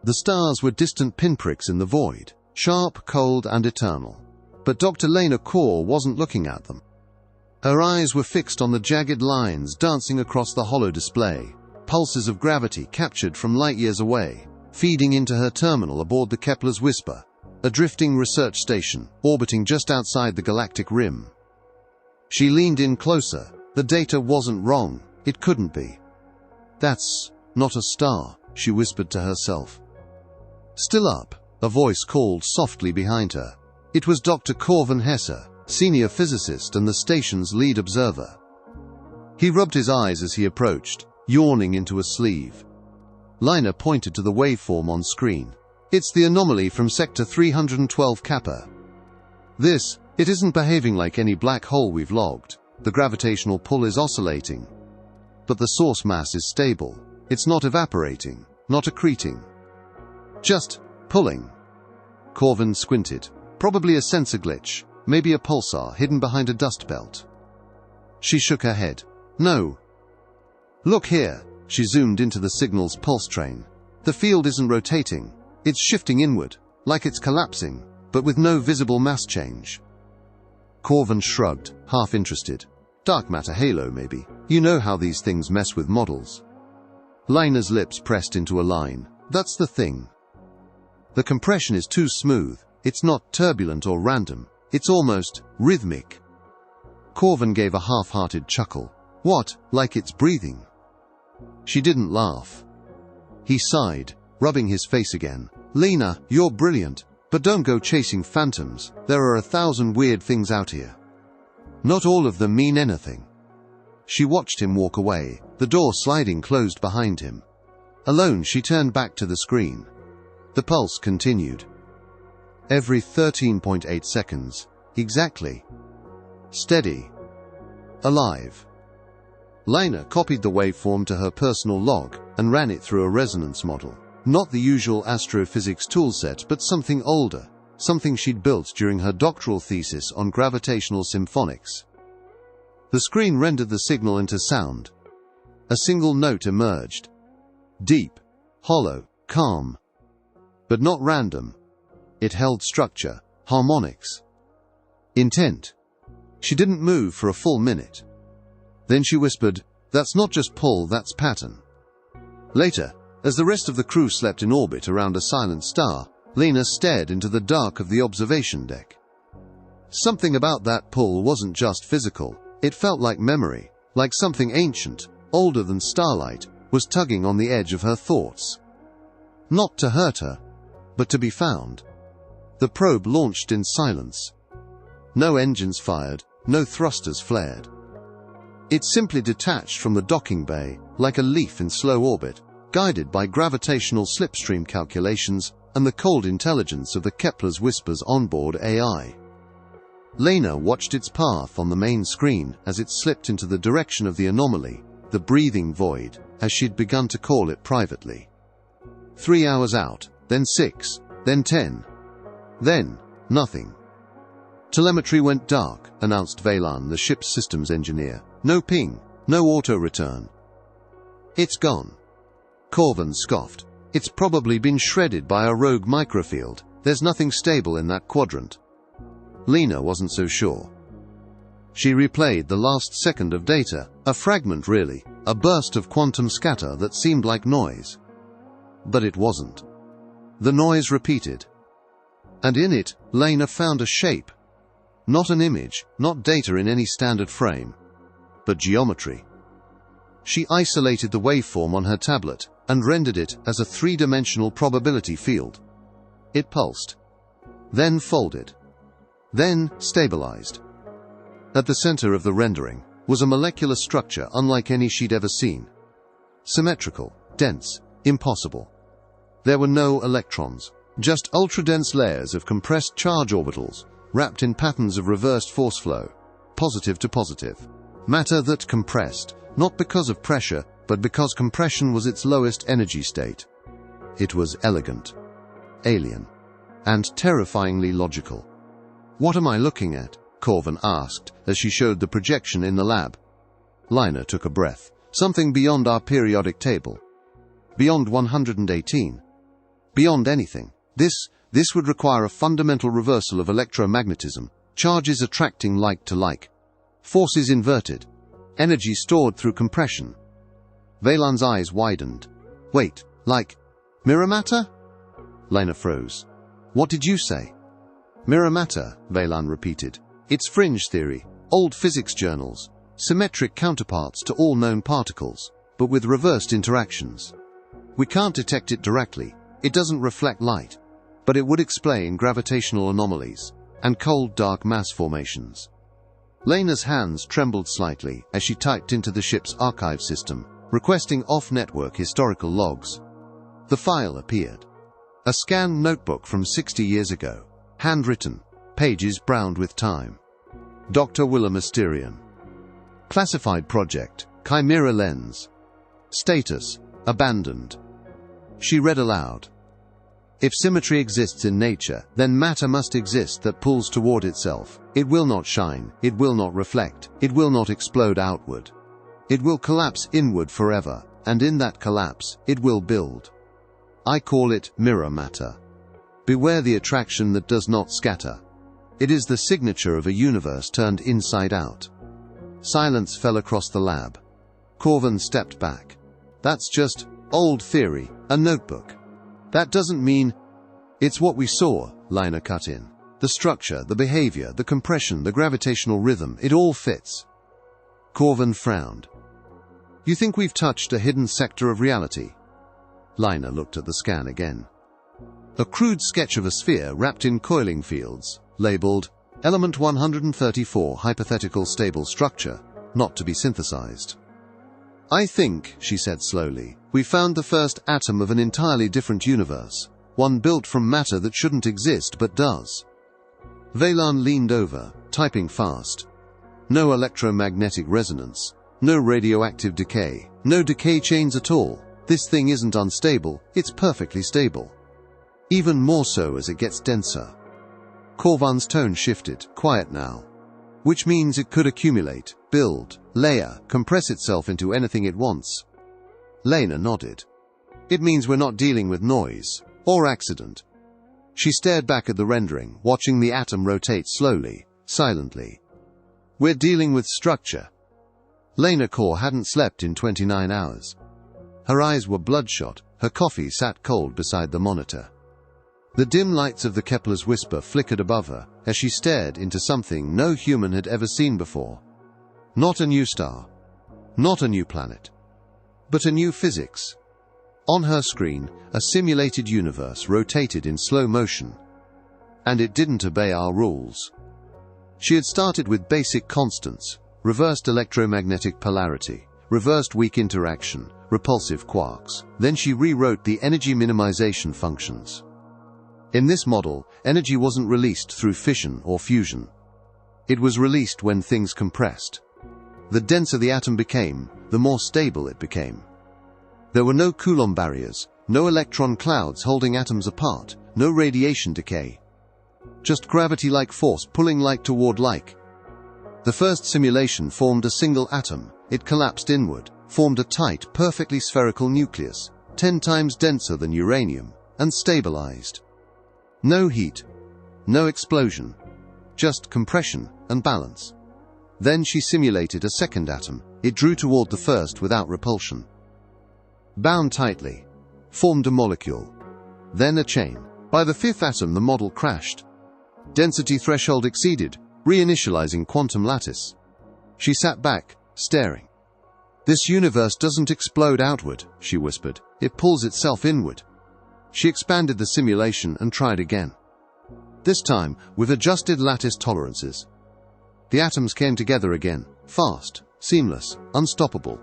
The stars were distant pinpricks in the void, sharp, cold, and eternal. But Dr. Lena Core wasn't looking at them. Her eyes were fixed on the jagged lines dancing across the hollow display, pulses of gravity captured from light years away, feeding into her terminal aboard the Kepler's Whisper, a drifting research station orbiting just outside the galactic rim. She leaned in closer. The data wasn't wrong. It couldn't be. "That's not a star," she whispered to herself. "Still up," a voice called softly behind her. It was Dr. Corvin Hesse, senior physicist and the station's lead observer. He rubbed his eyes as he approached, yawning into a sleeve. Lina pointed to the waveform on screen. "It's the anomaly from Sector 312 Kappa. It isn't behaving like any black hole we've logged. The gravitational pull is oscillating. But the source mass is stable. It's not evaporating, not accreting. Just pulling." Corvin squinted. "Probably a sensor glitch, maybe a pulsar hidden behind a dust belt." She shook her head. "No. Look here." She zoomed into the signal's pulse train. "The field isn't rotating. It's shifting inward, like it's collapsing, but with no visible mass change." Corvin shrugged, half interested. "Dark matter halo, maybe. You know how these things mess with models." Lina's lips pressed into a line. "That's the thing. The compression is too smooth. It's not turbulent or random. It's almost rhythmic." Corvin gave a half-hearted chuckle. "What, like it's breathing?" She didn't laugh. He sighed, rubbing his face again. "Lena, you're brilliant, but don't go chasing phantoms. There are 1,000 weird things out here. Not all of them mean anything." She watched him walk away, the door sliding closed behind him. Alone, she turned back to the screen. The pulse continued. Every 13.8 seconds. Exactly. Steady. Alive. Lina copied the waveform to her personal log and ran it through a resonance model. Not the usual astrophysics toolset, but something older, something she'd built during her doctoral thesis on gravitational symphonics. The screen rendered the signal into sound. A single note emerged. Deep, hollow, calm. But not random. It held structure, harmonics. Intent. She didn't move for a full minute. Then she whispered, "That's not just pull, that's pattern." Later, as the rest of the crew slept in orbit around a silent star, Lena stared into the dark of the observation deck. Something about that pull wasn't just physical. It felt like memory, like something ancient, older than starlight, was tugging on the edge of her thoughts. Not to hurt her, but to be found. The probe launched in silence. No engines fired, no thrusters flared. It simply detached from the docking bay, like a leaf in slow orbit, guided by gravitational slipstream calculations and the cold intelligence of the Kepler's Whisper's onboard AI. Lena watched its path on the main screen as it slipped into the direction of the anomaly, the breathing void, as she'd begun to call it privately. 3 hours out, then 6, then 10. Then, nothing. "Telemetry went dark," announced Veylan, the ship's systems engineer. "No ping, no auto-return." "It's gone." Corvin scoffed. "It's probably been shredded by a rogue microfield. There's nothing stable in that quadrant." Lena wasn't so sure. She replayed the last second of data, a fragment really, a burst of quantum scatter that seemed like noise. But it wasn't. The noise repeated. And in it, Lena found a shape. Not an image, not data in any standard frame, but geometry. She isolated the waveform on her tablet and rendered it as a 3-dimensional probability field. It pulsed, then folded, then stabilized. At the center of the rendering was a molecular structure unlike any she'd ever seen. Symmetrical, dense, impossible. There were no electrons, just ultra-dense layers of compressed charge orbitals, wrapped in patterns of reversed force flow, positive to positive. Matter that compressed, not because of pressure, but because compression was its lowest energy state. It was elegant, alien, and terrifyingly logical. "What am I looking at?" Corvin asked as she showed the projection in the lab. Lina took a breath. "Something beyond our periodic table. Beyond 118. Beyond anything, this would require a fundamental reversal of electromagnetism, charges attracting like to like, forces inverted, energy stored through compression. Valan's eyes widened. Wait, like mirror matter? Lena froze. What did you say? Mirror matter, Valan repeated. It's fringe theory, old physics journals, symmetric counterparts to all known particles, but with reversed interactions. We can't detect it directly, it doesn't reflect light, but it would explain gravitational anomalies and cold dark mass formations. Lena's hands trembled slightly as she typed into the ship's archive system, requesting off-network historical logs. The file appeared. A scanned notebook from 60 years ago, handwritten, pages browned with time. Dr. Willem Asterion. Classified project, Chimera Lens. Status, abandoned. She read aloud. If symmetry exists in nature, then matter must exist that pulls toward itself. It will not shine, it will not reflect, it will not explode outward. It will collapse inward forever, and in that collapse, it will build. I call it mirror matter. Beware the attraction that does not scatter. It is the signature of a universe turned inside out. Silence fell across the lab. Corvin stepped back. That's just old theory, a notebook. That doesn't mean... It's what we saw, Lina cut in. The structure, the behavior, the compression, the gravitational rhythm, it all fits. Corvin frowned. You think we've touched a hidden sector of reality? Lina looked at the scan again. A crude sketch of a sphere wrapped in coiling fields, labeled Element 134 Hypothetical Stable Structure, not to be synthesized. I think, she said slowly, we found the first atom of an entirely different universe, one built from matter that shouldn't exist but does. Valan leaned over, typing fast. No electromagnetic resonance, no radioactive decay, no decay chains at all. This thing isn't unstable, it's perfectly stable. Even more so as it gets denser. Corvan's tone shifted, quiet now. Which means it could accumulate, build, layer, compress itself into anything it wants. Lena nodded. It means we're not dealing with noise, or accident. She stared back at the rendering, watching the atom rotate slowly, silently. We're dealing with structure. Lena Core hadn't slept in 29 hours. Her eyes were bloodshot, her coffee sat cold beside the monitor. The dim lights of the Kepler's whisper flickered above her as she stared into something no human had ever seen before. Not a new star. Not a new planet. But a new physics. On her screen, a simulated universe rotated in slow motion. And it didn't obey our rules. She had started with basic constants, reversed electromagnetic polarity, reversed weak interaction, repulsive quarks. Then she rewrote the energy minimization functions. In this model, energy wasn't released through fission or fusion. It was released when things compressed. The denser the atom became, the more stable it became. There were no Coulomb barriers, no electron clouds holding atoms apart, no radiation decay. Just gravity-like force pulling like toward like. The first simulation formed a single atom. It collapsed inward, formed a tight, perfectly spherical nucleus, 10 times denser than uranium, and stabilized. No heat, no explosion, just compression and balance. Then she simulated a second atom. It drew toward the first without repulsion. Bound tightly, formed a molecule, then a chain. By the fifth atom the model crashed. Density threshold exceeded, reinitializing quantum lattice. She sat back, staring. This universe doesn't explode outward, she whispered. It pulls itself inward. She expanded the simulation and tried again. This time, with adjusted lattice tolerances. The atoms came together again, fast, seamless, unstoppable.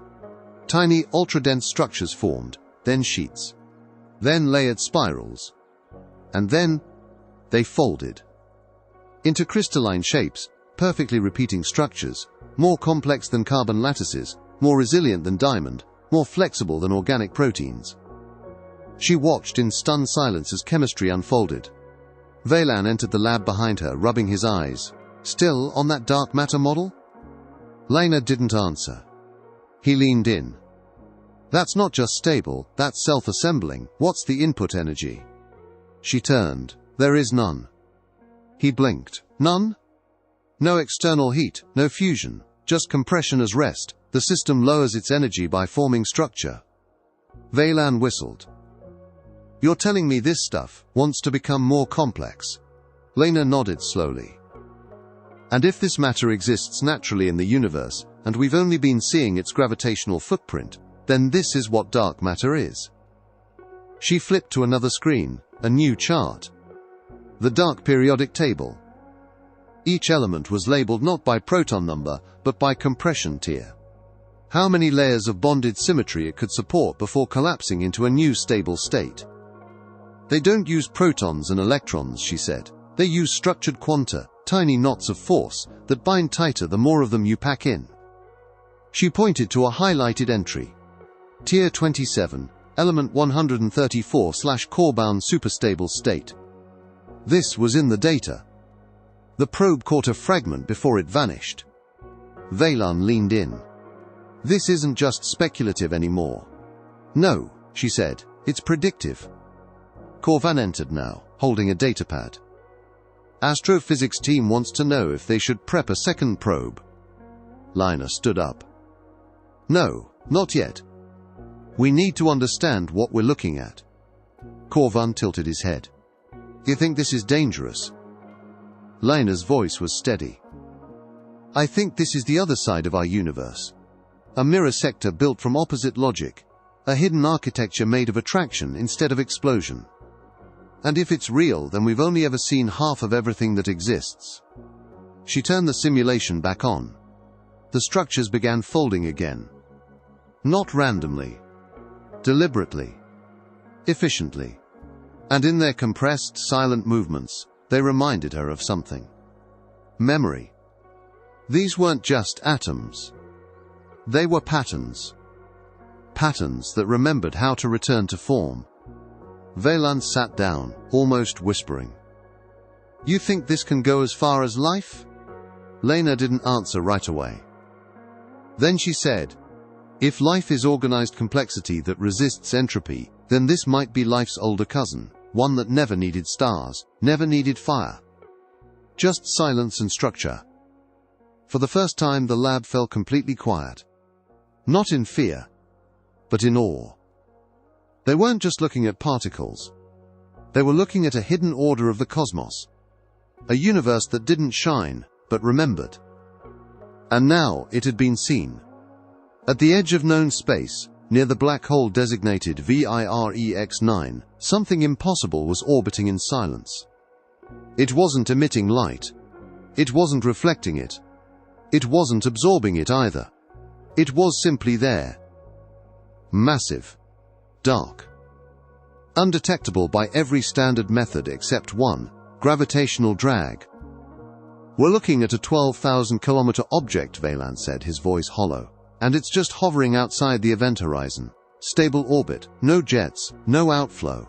Tiny, ultra-dense structures formed, then sheets. Then layered spirals. And then, they folded. Into crystalline shapes, perfectly repeating structures, more complex than carbon lattices, more resilient than diamond, more flexible than organic proteins. She watched in stunned silence as chemistry unfolded. Valan entered the lab behind her, rubbing his eyes. Still on that dark matter model? Lena didn't answer. He leaned in. That's not just stable, that's self-assembling. What's the input energy? She turned. There is none. He blinked. None? No external heat, no fusion, just compression as rest. The system lowers its energy by forming structure. Veylan whistled. You're telling me this stuff wants to become more complex? Lena nodded slowly. And if this matter exists naturally in the universe, and we've only been seeing its gravitational footprint, then this is what dark matter is. She flipped to another screen, a new chart. The dark periodic table. Each element was labeled not by proton number, but by compression tier. How many layers of bonded symmetry it could support before collapsing into a new stable state. They don't use protons and electrons, she said. They use structured quanta, tiny knots of force, that bind tighter the more of them you pack in. She pointed to a highlighted entry. Tier 27, element 134/core-bound superstable state. This was in the data. The probe caught a fragment before it vanished. Veylan leaned in. This isn't just speculative anymore. No, she said, it's predictive. Corvan entered now, holding a datapad. Astrophysics team wants to know if they should prep a second probe. Lina stood up. No, not yet. We need to understand what we're looking at. Corvan tilted his head. You think this is dangerous? Lina's voice was steady. I think this is the other side of our universe. A mirror sector built from opposite logic. A hidden architecture made of attraction instead of explosion. And if it's real, then we've only ever seen half of everything that exists. She turned the simulation back on. The structures began folding again. Not randomly. Deliberately. Efficiently. And in their compressed, silent movements, they reminded her of something. Memory. These weren't just atoms. They were patterns. Patterns that remembered how to return to form. Veylan sat down, almost whispering. You think this can go as far as life? Lena didn't answer right away. Then she said, if life is organized complexity that resists entropy, then this might be life's older cousin, one that never needed stars, never needed fire. Just silence and structure. For the first time the lab fell completely quiet. Not in fear, but in awe. They weren't just looking at particles. They were looking at a hidden order of the cosmos. A universe that didn't shine, but remembered. And now it had been seen. At the edge of known space, near the black hole designated VIREX9, something impossible was orbiting in silence. It wasn't emitting light. It wasn't reflecting it. It wasn't absorbing it either. It was simply there. Massive. Dark. Undetectable by every standard method except one, gravitational drag. We're looking at a 12,000-kilometer object, Veylan said, his voice hollow. And it's just hovering outside the event horizon. Stable orbit, no jets, no outflow.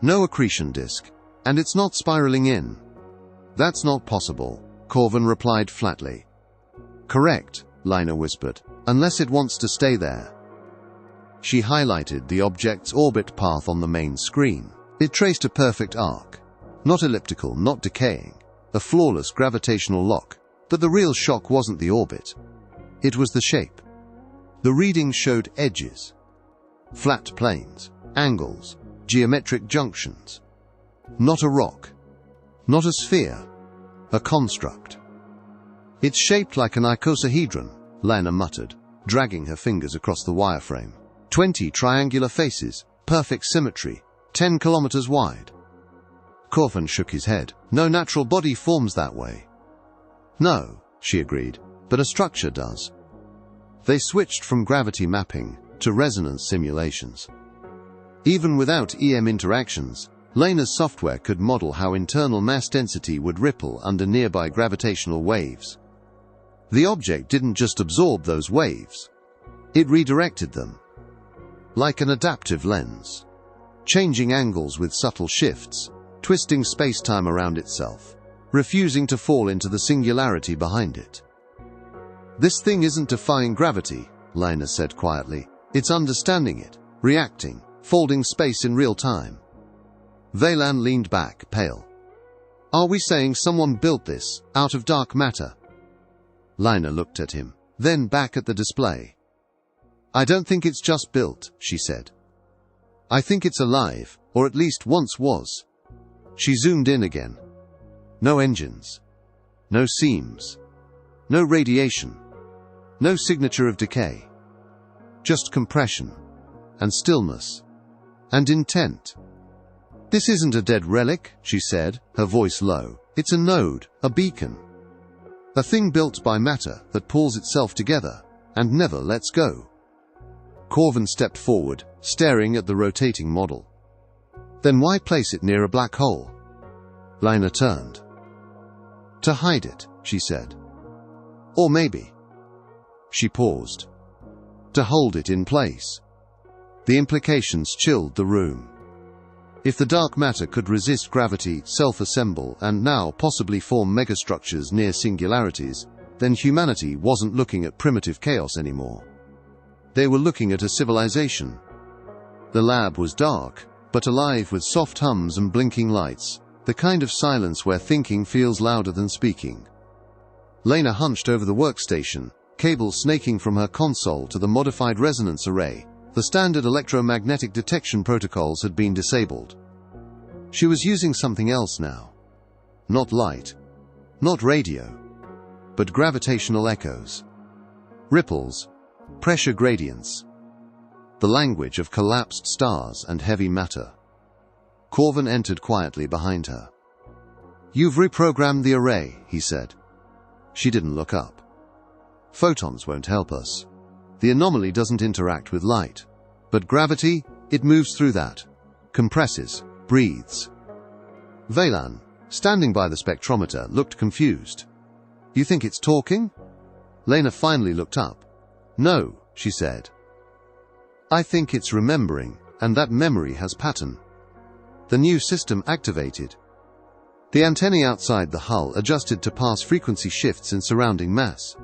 No accretion disk. And it's not spiraling in. That's not possible, Corvan replied flatly. Correct, Lina whispered, unless it wants to stay there. She highlighted the object's orbit path on the main screen. It traced a perfect arc. Not elliptical, not decaying. A flawless gravitational lock. But the real shock wasn't the orbit. It was the shape. The readings showed edges. Flat planes, angles, geometric junctions. Not a rock. Not a sphere. A construct. It's shaped like an icosahedron, Lina muttered, dragging her fingers across the wireframe. 20 triangular faces, perfect symmetry, 10 kilometers wide. Corvan shook his head. No natural body forms that way. No, she agreed, but a structure does. They switched from gravity mapping to resonance simulations. Even without EM interactions, Lina's software could model how internal mass density would ripple under nearby gravitational waves. The object didn't just absorb those waves. It redirected them. Like an adaptive lens. Changing angles with subtle shifts, twisting space-time around itself, refusing to fall into the singularity behind it. This thing isn't defying gravity, Lina said quietly. It's understanding it, reacting, folding space in real time. Veylan leaned back, pale. Are we saying someone built this, out of dark matter? Lina looked at him, then back at the display. I don't think it's just built, she said. I think it's alive, or at least once was. She zoomed in again. No engines. No seams. No radiation. No signature of decay. Just compression. And stillness. And intent. This isn't a dead relic, she said, her voice low. It's a node, a beacon. A thing built by matter that pulls itself together, and never lets go. Corvin stepped forward, staring at the rotating model. Then why place it near a black hole? Lina turned. To hide it, she said. Or maybe. She paused. To hold it in place. The implications chilled the room. If the dark matter could resist gravity, self-assemble, and now possibly form megastructures near singularities, then humanity wasn't looking at primitive chaos anymore. They were looking at a civilization. The lab was dark, but alive with soft hums and blinking lights, the kind of silence where thinking feels louder than speaking. Lena hunched over the workstation, cables snaking from her console to the modified resonance array. The standard electromagnetic detection protocols had been disabled. She was using something else now. Not light. Not radio. But gravitational echoes. Ripples. Pressure gradients. The language of collapsed stars and heavy matter. Corvin entered quietly behind her. You've reprogrammed the array, he said. She didn't look up. Photons won't help us. The anomaly doesn't interact with light. But gravity, it moves through that. Compresses. Breathes. Veylan, standing by the spectrometer, looked confused. You think it's talking? Lena finally looked up. No, she said. I think it's remembering, and that memory has pattern. The new system activated. The antennae outside the hull adjusted to pass frequency shifts in surrounding mass.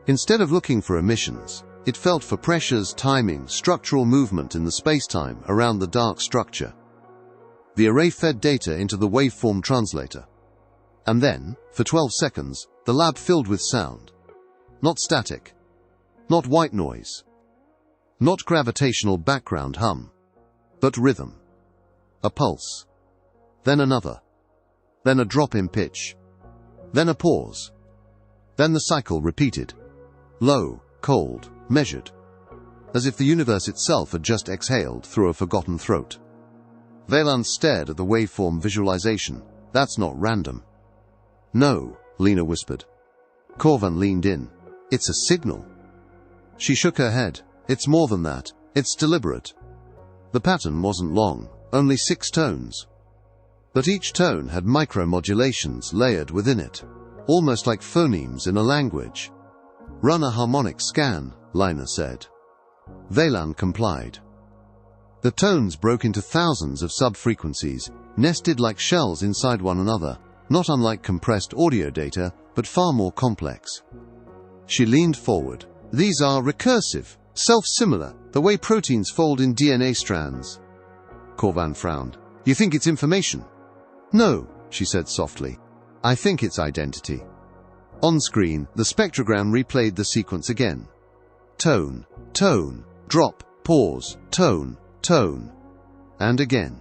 Instead of looking for emissions, it felt for pressures, timing, structural movement in the spacetime around the dark structure. The array fed data into the waveform translator. And then, for 12 seconds, the lab filled with sound. Not static. Not white noise. Not gravitational background hum. But rhythm. A pulse. Then another. Then a drop in pitch. Then a pause. Then the cycle repeated. Low, cold, measured. As if the universe itself had just exhaled through a forgotten throat. Veylan stared at the waveform visualization. That's not random. No, Lena whispered. Corvin leaned in. It's a signal. She shook her head. It's more than that. It's deliberate. The pattern wasn't long, only 6 tones. But each tone had micro-modulations layered within it, almost like phonemes in a language. Run a harmonic scan, Lina said. Veylan complied. The tones broke into thousands of sub-frequencies, nested like shells inside one another, not unlike compressed audio data, but far more complex. She leaned forward. These are recursive, self-similar, the way proteins fold in DNA strands. Corvin frowned. You think it's information? No, she said softly. I think it's identity. On screen, the spectrogram replayed the sequence again. Tone, tone, drop, pause, tone, tone. And again.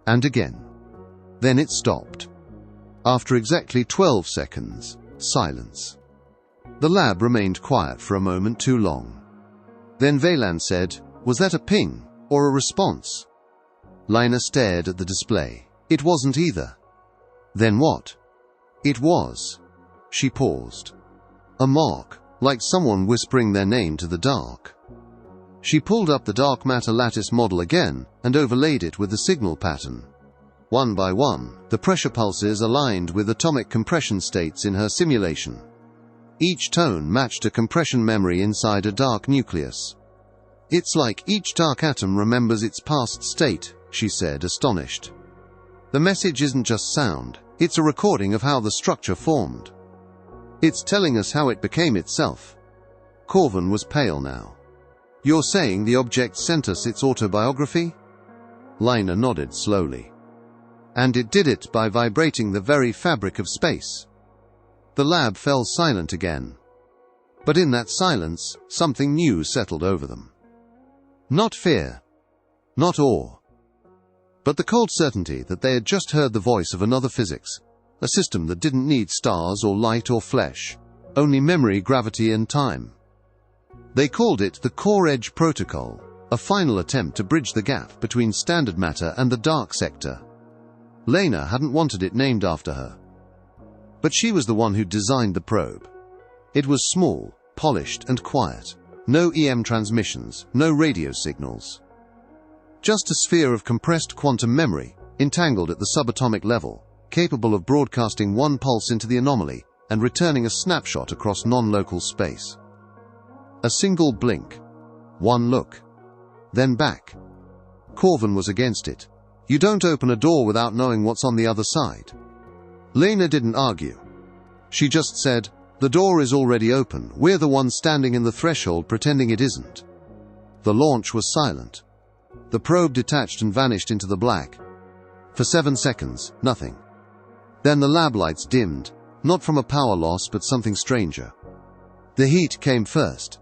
And again. Then it stopped. After exactly 12 seconds, silence. The lab remained quiet for a moment too long. Then Veylan said, Was that a ping, or a response? Lina stared at the display. It wasn't either. Then what? It was. She paused. A mark, like someone whispering their name to the dark. She pulled up the dark matter lattice model again and overlaid it with the signal pattern. One by one, the pressure pulses aligned with atomic compression states in her simulation. Each tone matched a compression memory inside a dark nucleus. It's like each dark atom remembers its past state, she said, astonished. The message isn't just sound, it's a recording of how the structure formed. It's telling us how it became itself. Corvin was pale now. You're saying the object sent us its autobiography? Lina nodded slowly. And it did it by vibrating the very fabric of space. The lab fell silent again. But in that silence, something new settled over them. Not fear. Not awe. But the cold certainty that they had just heard the voice of another physics, a system that didn't need stars or light or flesh, only memory, gravity, and time. They called it the Core Edge Protocol, a final attempt to bridge the gap between standard matter and the dark sector. Lena hadn't wanted it named after her. But she was the one who designed the probe. It was small, polished, and quiet. No EM transmissions, no radio signals. Just a sphere of compressed quantum memory, entangled at the subatomic level, capable of broadcasting one pulse into the anomaly and returning a snapshot across non-local space. A single blink. One look. Then back. Corvin was against it. You don't open a door without knowing what's on the other side. Lena didn't argue. She just said, "The door is already open. We're the ones standing in the threshold pretending it isn't." The launch was silent. The probe detached and vanished into the black. For 7 seconds, nothing. Then the lab lights dimmed, not from a power loss but something stranger. The heat came first.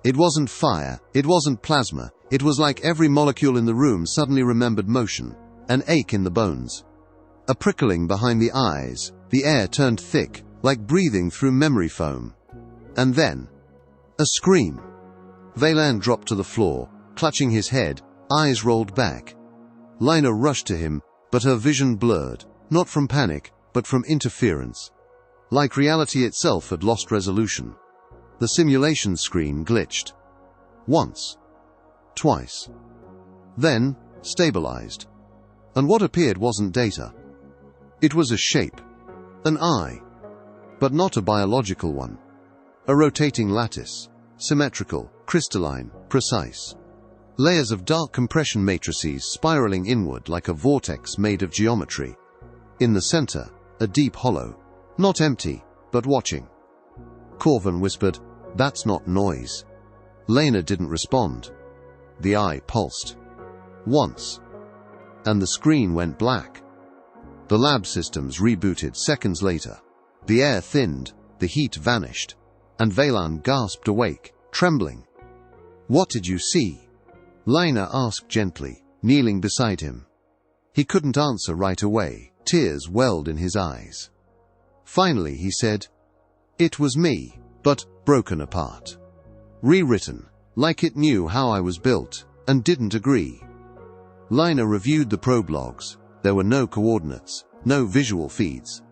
It wasn't fire, it wasn't plasma, it was like every molecule in the room suddenly remembered motion, an ache in the bones. A prickling behind the eyes, the air turned thick, like breathing through memory foam. And then, a scream. Valan dropped to the floor, clutching his head, eyes rolled back. Lina rushed to him, but her vision blurred, not from panic, but from interference. Like reality itself had lost resolution. The simulation screen glitched. Once. Twice. Then, stabilized. And what appeared wasn't data. It was a shape. An eye. But not a biological one. A rotating lattice. Symmetrical, crystalline, precise. Layers of dark compression matrices spiraling inward like a vortex made of geometry. In the center, a deep hollow. Not empty, but watching. Corvin whispered, "That's not noise." Lena didn't respond. The eye pulsed. Once. And the screen went black. The lab systems rebooted seconds later. The air thinned, the heat vanished, and Valan gasped awake, trembling. "What did you see?" Lina asked gently, kneeling beside him. He couldn't answer right away, tears welled in his eyes. Finally he said, "It was me, but broken apart. Rewritten, like it knew how I was built, and didn't agree." Lina reviewed the probe logs. There were no coordinates, no visual feeds.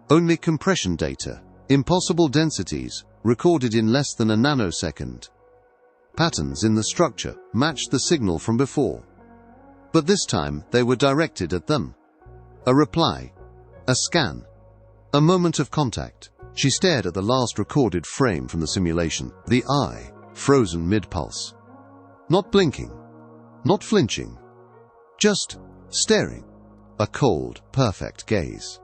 Only compression data, impossible densities, recorded in less than a nanosecond. Patterns in the structure matched the signal from before. But this time they were directed at them. A reply. A scan. A moment of contact. She stared at the last recorded frame from the simulation, the eye, frozen mid-pulse. Not blinking. Not flinching. Just staring. A cold, perfect gaze.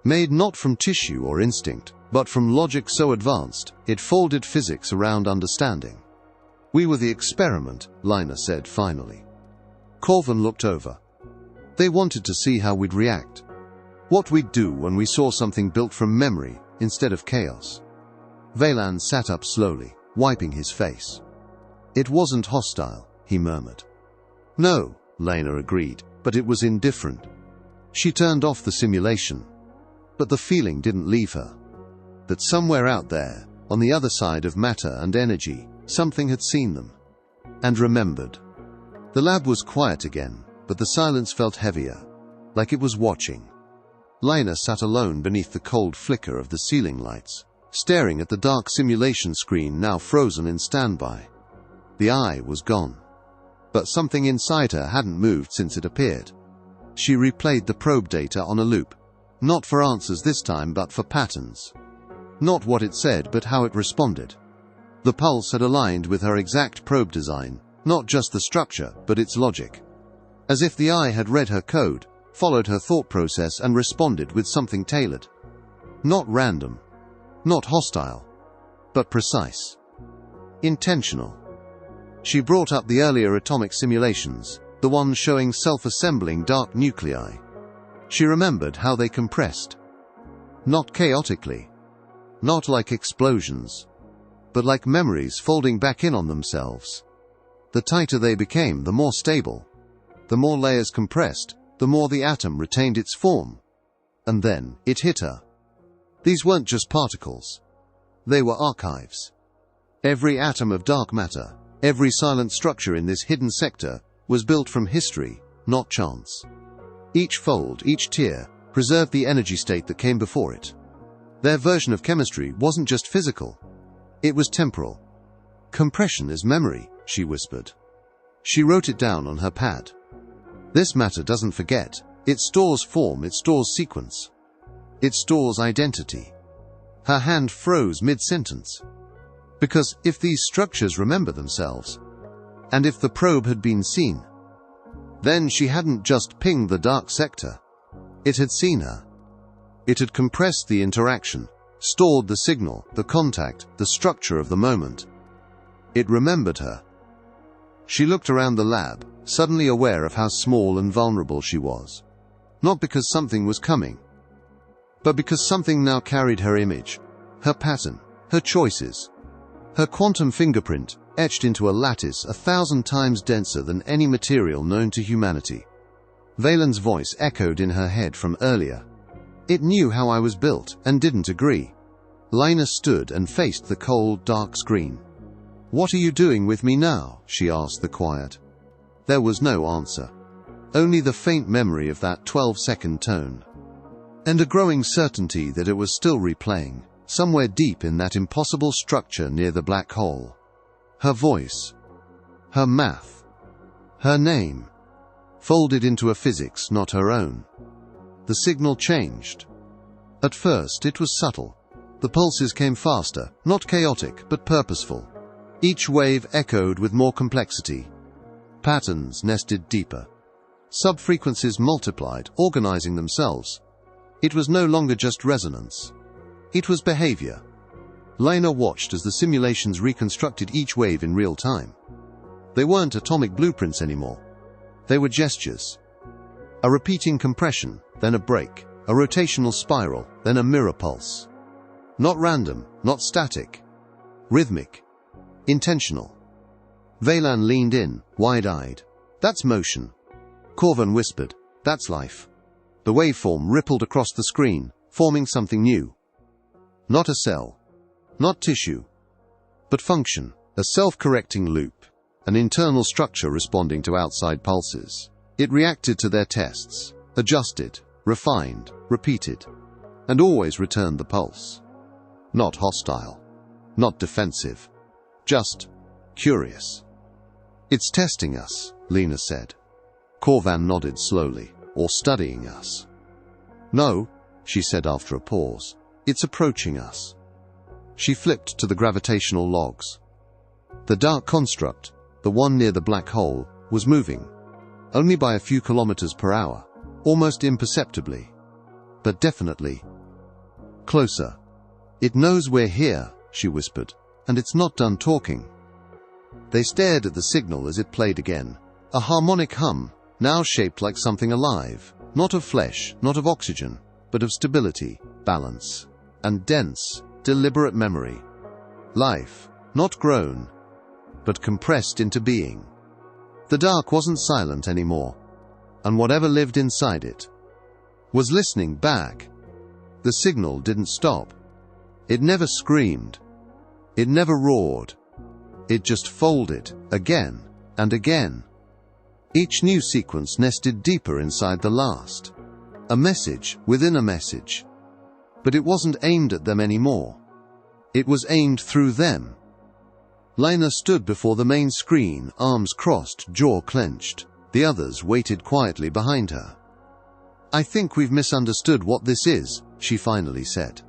Made not from tissue or instinct, but from logic so advanced, it folded physics around understanding. "We were the experiment," Lina said finally. Corvin looked over. "They wanted to see how we'd react. What we'd do when we saw something built from memory instead of chaos." Valan sat up slowly, wiping his face. "It wasn't hostile," he murmured. "No," Lina agreed, "but it was indifferent." She turned off the simulation. But the feeling didn't leave her. That somewhere out there, on the other side of matter and energy, something had seen them. And remembered. The lab was quiet again, but the silence felt heavier, like it was watching. Lina sat alone beneath the cold flicker of the ceiling lights, staring at the dark simulation screen now frozen in standby. The eye was gone. But something inside her hadn't moved since it appeared. She replayed the probe data on a loop. Not for answers this time, but for patterns. Not what it said, but how it responded. The pulse had aligned with her exact probe design, not just the structure, but its logic. As if the eye had read her code, followed her thought process and responded with something tailored. Not random. Not hostile. But precise. Intentional. She brought up the earlier atomic simulations, the one showing self-assembling dark nuclei. She remembered how they compressed. Not chaotically. Not like explosions. But like memories folding back in on themselves. The tighter they became, the more stable. The more layers compressed, the more the atom retained its form. And then, it hit her. These weren't just particles. They were archives. Every atom of dark matter, every silent structure in this hidden sector, was built from history, not chance. Each fold, each tier, preserved the energy state that came before it. Their version of chemistry wasn't just physical. It was temporal. Compression is memory, she whispered. She wrote it down on her pad. This matter doesn't forget. It stores form, it stores sequence. It stores identity. Her hand froze mid-sentence. Because if these structures remember themselves, and if the probe had been seen, then she hadn't just pinged the dark sector. It had seen her. It had compressed the interaction, stored the signal, the contact, the structure of the moment. It remembered her. She looked around the lab, suddenly aware of how small and vulnerable she was. Not because something was coming, but because something now carried her image, her pattern, her choices, her quantum fingerprint, etched into a lattice 1,000 times denser than any material known to humanity. Valen's voice echoed in her head from earlier. It knew how I was built, and didn't agree. Lina stood and faced the cold, dark screen. "What are you doing with me now?" she asked the quiet. There was no answer. Only the faint memory of that 12-second tone. And a growing certainty that it was still replaying, somewhere deep in that impossible structure near the black hole. Her voice. Her math. Her name. Folded into a physics not her own. The signal changed. At first it was subtle. The pulses came faster, not chaotic, but purposeful. Each wave echoed with more complexity. Patterns nested deeper. Sub-frequencies multiplied, organizing themselves. It was no longer just resonance. It was behavior. Lina watched as the simulations reconstructed each wave in real time. They weren't atomic blueprints anymore. They were gestures. A repeating compression, then a break. A rotational spiral, then a mirror pulse. Not random, not static. Rhythmic. Intentional. Valen leaned in, wide-eyed. "That's motion." Corvin whispered, "That's life." The waveform rippled across the screen, forming something new. Not a cell. Not tissue. But function. A self-correcting loop. An internal structure responding to outside pulses. It reacted to their tests. Adjusted. Refined. Repeated. And always returned the pulse. Not hostile. Not defensive. Just curious. "It's testing us," Lina said. Corvan nodded slowly. "Or studying us." "No," she said after a pause. "It's approaching us." She flipped to the gravitational logs. The dark construct, the one near the black hole, was moving. Only by a few kilometers per hour. Almost imperceptibly. But definitely. Closer. "It knows we're here," she whispered. "And it's not done talking." They stared at the signal as it played again. A harmonic hum, now shaped like something alive. Not of flesh, not of oxygen, but of stability, balance, and dense, deliberate memory. Life, not grown, but compressed into being. The dark wasn't silent anymore, and whatever lived inside it was listening back. The signal didn't stop. It never screamed. It never roared. It just folded, again and again. Each new sequence nested deeper inside the last. A message within a message. But it wasn't aimed at them anymore. It was aimed through them. Lina stood before the main screen, arms crossed, jaw clenched. The others waited quietly behind her. "I think we've misunderstood what this is," she finally said.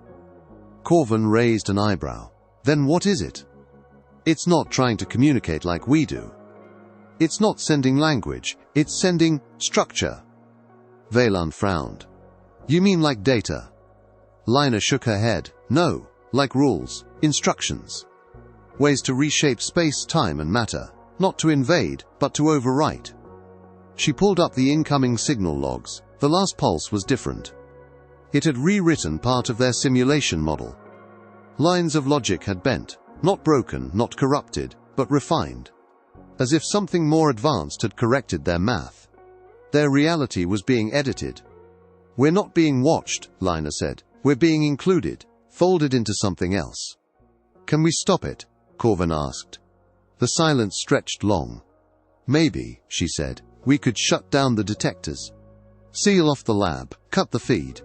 Corvin raised an eyebrow. "Then what is it?" "It's not trying to communicate like we do. It's not sending language, it's sending structure." Valan frowned. "You mean like data?" Lina shook her head. "No, like rules, instructions. Ways to reshape space, time and matter, not to invade, but to overwrite." She pulled up the incoming signal logs. The last pulse was different. It had rewritten part of their simulation model. Lines of logic had bent, not broken, not corrupted, but refined. As if something more advanced had corrected their math. Their reality was being edited. "We're not being watched," Lina said. "We're being included, folded into something else." "Can we stop it?" Corvin asked. The silence stretched long. "Maybe," she said, "we could shut down the detectors. Seal off the lab, cut the feed."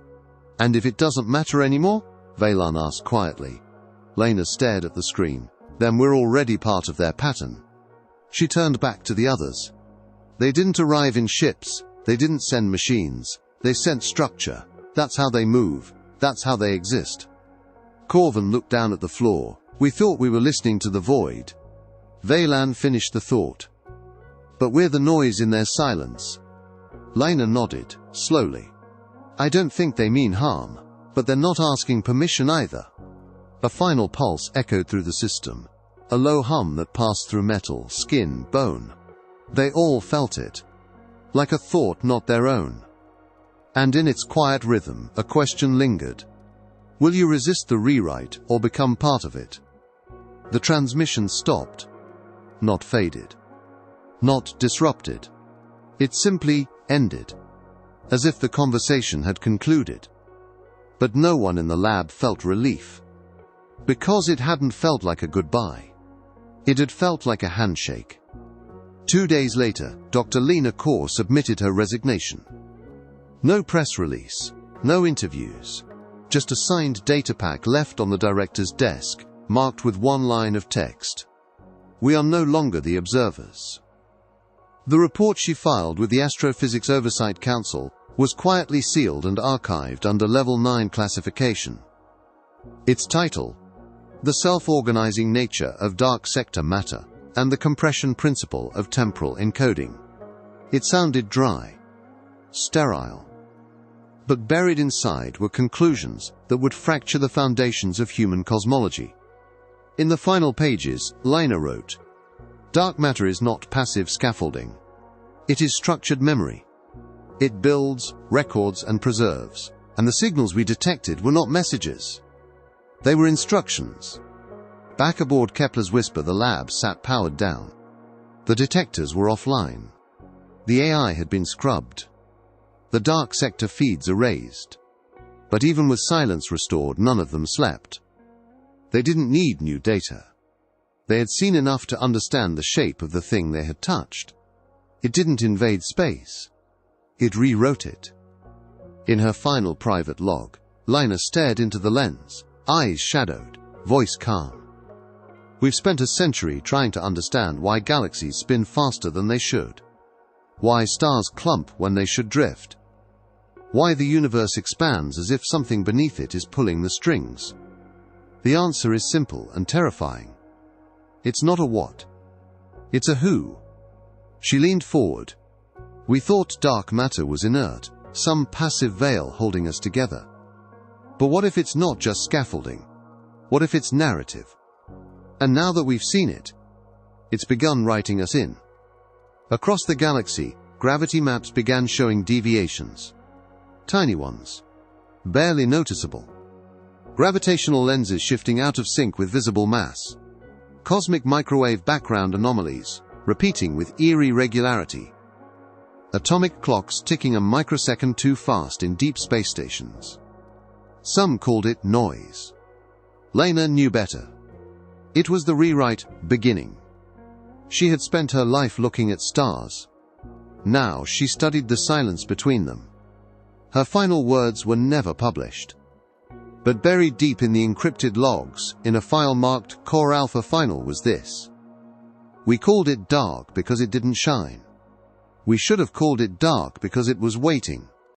"And if it doesn't matter anymore?" Veylan asked quietly. Lena stared at the screen. "Then we're already part of their pattern." She turned back to the others. "They didn't arrive in ships. They didn't send machines. They sent structure. That's how they move. That's how they exist." Corvin looked down at the floor. "We thought we were listening to the void." Veylan finished the thought. "But we're the noise in their silence." Lena nodded, slowly. "I don't think they mean harm. But they're not asking permission either." A final pulse echoed through the system. A low hum that passed through metal, skin, bone. They all felt it. Like a thought not their own. And in its quiet rhythm, a question lingered. Will you resist the rewrite or become part of it? The transmission stopped. Not faded. Not disrupted. It simply ended. As if the conversation had concluded. But no one in the lab felt relief. Because it hadn't felt like a goodbye. It had felt like a handshake. 2 days later, Dr. Lena Kaur submitted her resignation. No press release, no interviews, just a signed data pack left on the director's desk, marked with one line of text. We are no longer the observers. The report she filed with the Astrophysics Oversight Council was quietly sealed and archived under Level 9 classification. Its title, The Self-Organizing Nature of Dark Sector Matter and the Compression Principle of Temporal Encoding. It sounded dry, sterile. But buried inside were conclusions that would fracture the foundations of human cosmology. In the final pages, Lina wrote, "Dark matter is not passive scaffolding. It is structured memory. It builds, records, and preserves. And the signals we detected were not messages. They were instructions." Back aboard Kepler's Whisper, the lab sat powered down. The detectors were offline. The AI had been scrubbed. The dark sector feeds erased. But even with silence restored, none of them slept. They didn't need new data. They had seen enough to understand the shape of the thing they had touched. It didn't invade space. It rewrote it. In her final private log, Lina stared into the lens, eyes shadowed, voice calm. We've spent a century trying to understand why galaxies spin faster than they should. Why stars clump when they should drift. Why the universe expands as if something beneath it is pulling the strings. The answer is simple and terrifying. It's not a what. It's a who. She leaned forward. We thought dark matter was inert, some passive veil holding us together. But what if it's not just scaffolding? What if it's narrative? And now that we've seen it, it's begun writing us in. Across the galaxy, gravity maps began showing deviations. Tiny ones. Barely noticeable. Gravitational lenses shifting out of sync with visible mass. Cosmic microwave background anomalies, repeating with eerie regularity. Atomic clocks ticking a microsecond too fast in deep space stations. Some called it noise. Lena knew better. It was the rewrite beginning. She had spent her life looking at stars. Now she studied the silence between them. Her final words were never published. But buried deep in the encrypted logs, in a file marked Core Alpha Final, was this. We called it dark because it didn't shine. We should have called it dark because it was waiting.